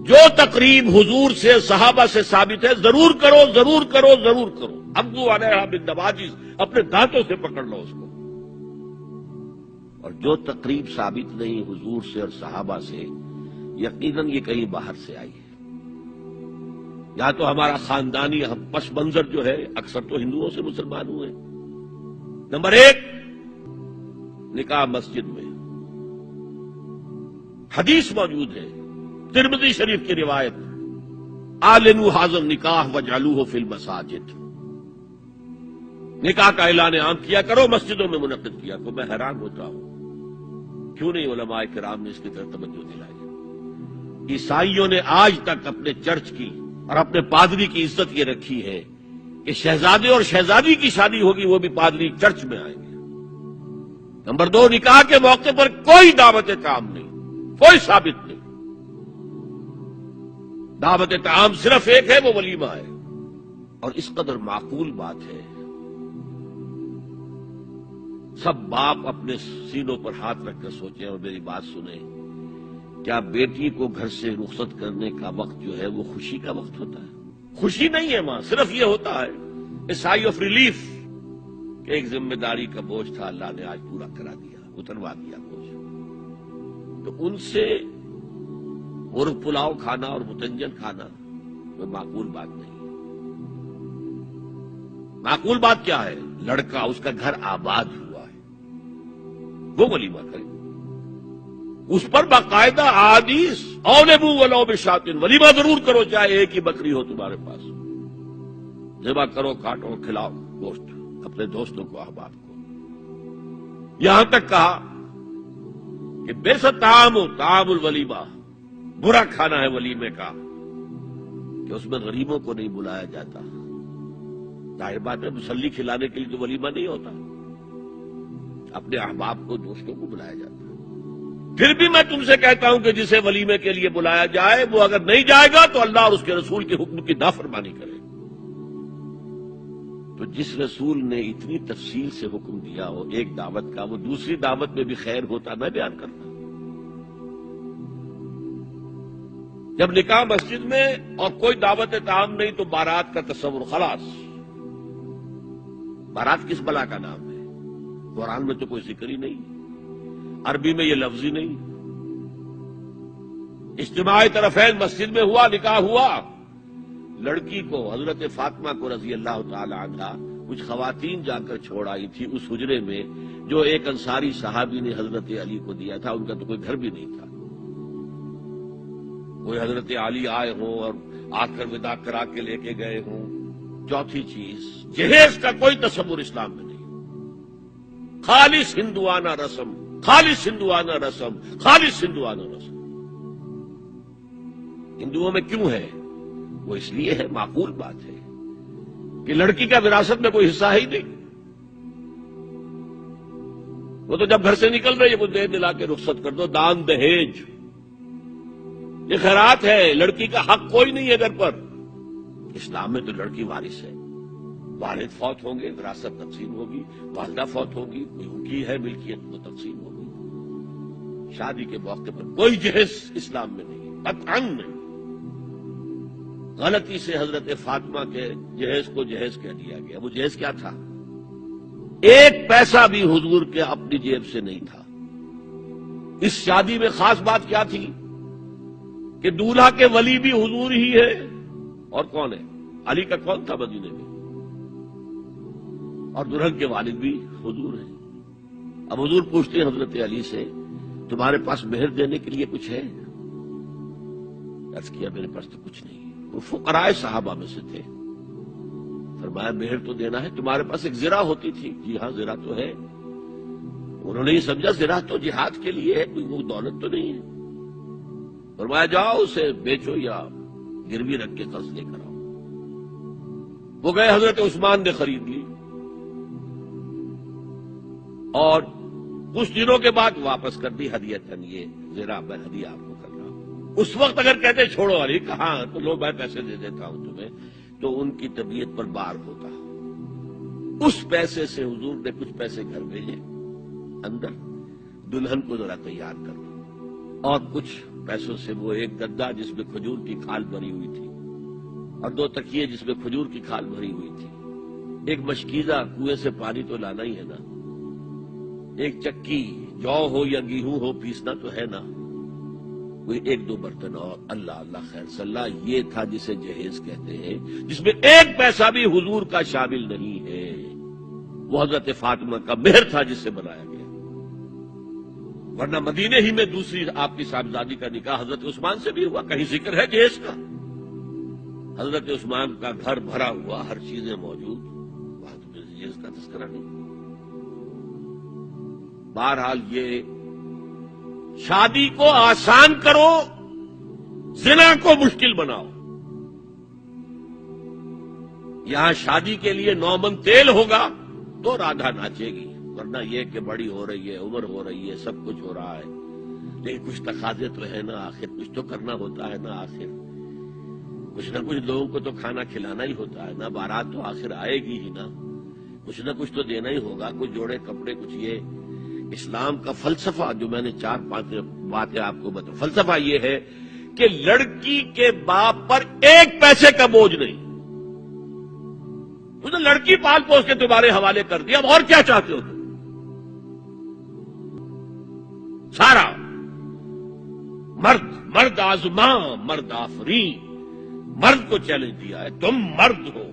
جو تقریب حضور سے صحابہ سے ثابت ہے ضرور کرو ضرور کرو ضرور کرو. ابدو علیہا بالنواجذ، اپنے دانتوں سے پکڑ لو اس کو. اور جو تقریب ثابت نہیں حضور سے اور صحابہ سے، یقیناً یہ کہیں باہر سے آئی ہے. یا تو ہمارا خاندانی پس منظر جو ہے اکثر تو ہندوؤں سے مسلمان ہوئے. نمبر 1، نکاح مسجد میں. حدیث موجود ہے ترمذی شریف کی روایت، اعلنوا ھذا النکاح واجعلوہ فی المساجد. نکاح کا اعلان عام کیا کرو، مسجدوں میں منعقد کیا کرو. میں حیران ہوتا ہوں کیوں نہیں علماء کرام نے اس کی طرف توجہ دلائی. عیسائیوں نے آج تک اپنے چرچ کی اور اپنے پادری کی عزت یہ رکھی ہے کہ شہزادے اور شہزادی کی شادی ہوگی وہ بھی پادری چرچ میں آئیں گے. نمبر 2، نکاح کے موقع پر کوئی دعوت طعام نہیں، کوئی ثابت نہیں. دعوت طعام صرف ایک ہے، وہ ولیمہ ہے. اور اس قدر معقول بات ہے، سب باپ اپنے سینوں پر ہاتھ رکھ کر سوچیں اور میری بات سنیں. کیا بیٹی کو گھر سے رخصت کرنے کا وقت جو ہے وہ خوشی کا وقت ہوتا ہے؟ خوشی نہیں ہے وہاں، صرف یہ ہوتا ہے اے سائی آف ریلیف کہ ایک ذمہ داری کا بوجھ تھا، اللہ نے آج پورا کرا دیا، اتروا دیا بوجھ. تو ان سے مرغ پلاؤ کھانا اور متنجن کھانا کوئی معقول بات نہیں ہے. معقول بات کیا ہے؟ لڑکا، اس کا گھر آباد ہوا ہے، وہ ولیمہ کرے. اس پر باقاعدہ احادیث اولبوا ولو بشاۃ، ولیمہ ضرور کرو چاہے ایک ہی بکری ہو تمہارے پاس. ذبح کرو، کاٹو، کھلاؤ گوشت اپنے دوستوں کو، احباب کو. یہاں تک کہا کہ بئس الطعام طعام الولیمہ، برا کھانا ہے ولیمے کا کہ اس میں غریبوں کو نہیں بلایا جاتا. ظاہر بات ہے مسلی کھلانے کے لیے تو ولیمہ نہیں ہوتا، اپنے احباب کو، دوستوں کو بلایا جاتا. پھر بھی میں تم سے کہتا ہوں کہ جسے ولیمے کے لیے بلایا جائے وہ اگر نہیں جائے گا تو اللہ اور اس کے رسول کے حکم کی نافرمانی کرے. تو جس رسول نے اتنی تفصیل سے حکم دیا ہو ایک دعوت کا، وہ دوسری دعوت میں بھی خیر ہوتا میں بیان کرتا. جب نکاح مسجد میں اور کوئی دعوت طعام نہیں تو بارات کا تصور خلاص. بارات کس بلا کا نام ہے؟ قرآن میں تو کوئی ذکر ہی نہیں، عربی میں یہ لفظ ہی نہیں. اجتماع طرفین مسجد میں ہوا، نکاح ہوا. لڑکی کو، حضرت فاطمہ کو رضی اللہ تعالی عنہا، کچھ خواتین جا کر چھوڑ آئی تھی اس حجرے میں جو ایک انصاری صحابی نے حضرت علی کو دیا تھا. ان کا تو کوئی گھر بھی نہیں تھا. کوئی حضرت علی آئے ہوں اور آ کر وداع کرا کے لے کے گئے ہوں. چوتھی چیز، جہیز کا کوئی تصور اسلام میں نہیں. خالص ہندوانہ رسم، خالص ہندوانہ رسم، خالص ہندوانہ رسم. ہندوؤں میں کیوں ہے؟ وہ اس لیے ہے، معقول بات ہے کہ لڑکی کا وراثت میں کوئی حصہ ہی نہیں. وہ تو جب گھر سے نکل رہی ہے وہ دے دلا کے رخصت کر دو. دان دہیج یہ خیرات ہے، لڑکی کا حق کوئی نہیں ہے گھر پر. اسلام میں تو لڑکی وارث ہے. والد فوت ہوں گے، وراثت تقسیم ہوگی. والدہ فوت ہوگی، کوئی ان کی ہے ملکیت، وہ تقسیم ہوگی. شادی کے موقع پر کوئی جہیز اسلام میں نہیں، قطعاً نہیں. غلطی سے حضرت فاطمہ کے جہیز کو جہیز کہہ دیا گیا. وہ جہیز کیا تھا؟ ایک پیسہ بھی حضور کے اپنی جیب سے نہیں تھا. اس شادی میں خاص بات کیا تھی کہ دولہا کے ولی بھی حضور ہی ہے. اور کون ہے؟ علی کا کون تھا مدینے میں؟ اور دلہن کے والد بھی حضور ہیں. اب حضور پوچھتے ہیں حضرت علی سے، تمہارے پاس مہر دینے کے لیے کچھ ہے؟ عرض کیا میرے پاس تو کچھ نہیں. وہ فقراء صحابہ میں سے تھے. فرمایا مہر تو دینا ہے، تمہارے پاس ایک زرہ ہوتی تھی. جی ہاں زرہ تو ہے. انہوں نے یہ سمجھا زرہ تو جہاد کے لیے ہے، کوئی وہ دولت تو نہیں ہے. فرمایا جاؤ اسے بیچو یا گروی رکھ کے قرض لے کر آؤ. وہ گئے، حضرت عثمان نے خرید لی اور کچھ دنوں کے بعد واپس کر دی ہدیتاً. یہ زرہ میں ہدیہ آپ کو کر رہا ہوں. اس وقت اگر کہتے چھوڑو علی، کہاں تو لو میں پیسے دے دیتا ہوں تمہیں، تو ان کی طبیعت پر بار ہوتا. اس پیسے سے حضور نے کچھ پیسے گھر بھیجے اندر، دلہن کو ذرا تیار کر دو اور کچھ پیسوں سے وہ ایک گدا جس میں کھجور کی کھال بھری ہوئی تھی اور 2 تکیے جس میں کھجور کی کھال بھری ہوئی تھی، ایک مشکیزہ کنویں سے پانی تو لانا ہی ہے نا، ایک چکی جو ہو یا گیہوں ہو پیسنا تو ہے نا، کوئی 1-2 برتن اور اللہ اللہ خیر صلی اللہ، یہ تھا جسے جہیز کہتے ہیں، جس میں 1 پیسہ بھی حضور کا شامل نہیں ہے۔ وہ حضرت فاطمہ کا مہر تھا جس سے بنایا گیا، ورنہ مدینے ہی میں دوسری آپ کی صاحبزادی کا نکاح حضرت عثمان سے بھی ہوا، کہیں ذکر ہے جہیز کا؟ حضرت عثمان کا گھر بھرا ہوا، ہر چیزیں موجود، وہاں تو جہیز کا تذکرہ نہیں۔ بہرحال یہ شادی کو آسان کرو، زنا کو مشکل بناؤ۔ یہاں شادی کے لیے 9 من تیل ہوگا تو رادھا ناچے گی، ورنہ یہ کہ بڑی ہو رہی ہے، عمر ہو رہی ہے، سب کچھ ہو رہا ہے، لیکن کچھ تقاضے تو ہے نا، آخر کچھ تو کرنا ہوتا ہے نا، آخر کچھ نہ کچھ لوگوں کو تو کھانا کھلانا ہی ہوتا ہے نا، بارات تو آخر آئے گی ہی نا، کچھ نہ کچھ تو دینا ہی ہوگا، کچھ جوڑے کپڑے، کچھ یہ۔ اسلام کا فلسفہ جو میں نے 4-5 باتیں آپ کو بتاؤں، فلسفہ یہ ہے کہ لڑکی کے باپ پر 1 پیسے کا بوجھ نہیں، اس نے لڑکی پال پوس کے تمہارے حوالے کر دیا، اب اور کیا چاہتے ہو تم؟ سارا مرد آزماں، مرد آفرین، مرد کو چیلنج دیا ہے، تم مرد ہو،